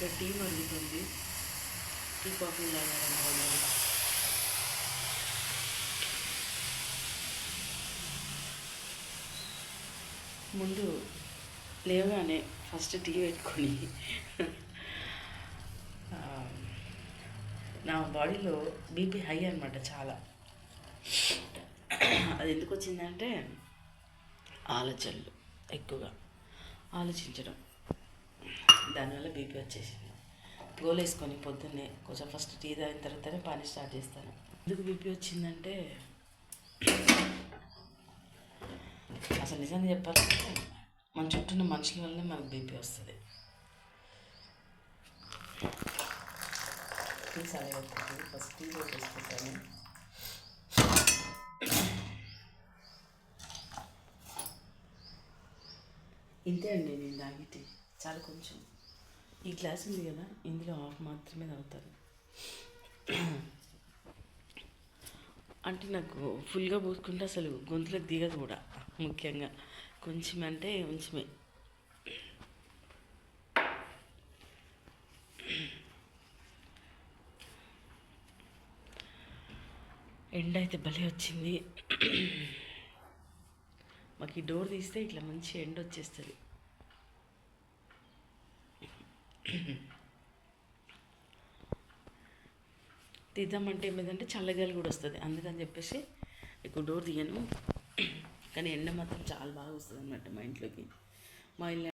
ఇక్కడ టీ మరుగుతుంది. Tea coffee తాగాలన్నమాట. ముందు లేవగానే ఫస్ట్ టీ పెట్టుకొని నా బాడీలో బీపీ హై అనమాట చాలా. అది ఎందుకు వచ్చిందంటే ఆలోచనలు ఎక్కువగా ఆలోచించడం, దానివల్ల బీపీ వచ్చేసింది. గోలు వేసుకొని పొద్దున్నే కొంచెం ఫస్ట్ టీ తాగిన తర్వాతనే పని స్టార్ట్ చేస్తాను. ఎందుకు బీపీ వచ్చిందంటే అసలు నిజంగా చెప్పాలంటే మన చుట్టూ ఉన్న మనుషుల వల్లనే మనకు బీపీ వస్తుంది. టీ సరిపోతుంది. ఫస్ట్ టీ వేసుకుంటాను. ఇంతే అండి నేను తాగే టీ. చాలా కొంచెం, ఈ గ్లాస్ ఉంది కదా, ఇందులో హాఫ్ మాత్రమే తాగుతాను. అంటే నాకు ఫుల్గా పోసుకుంటే అసలు గొంతులకు దిగదు కూడా. ముఖ్యంగా కొంచెం అంటే కొంచెమే. ఎండ అయితే భలే వచ్చింది. మాకు ఈ డోర్ తీస్తే ఇట్లా మంచి ఎండ వచ్చేస్తుంది. తీద్దామంటే ఏమైందంటే చల్లగాలి కూడా వస్తుంది, అందుకని చెప్పేసి ఎక్కువ డోర్ తీయను. కానీ ఎండ మాత్రం చాలా బాగా వస్తుంది అన్నమాట మా ఇంట్లోకి. మా ఇల్లు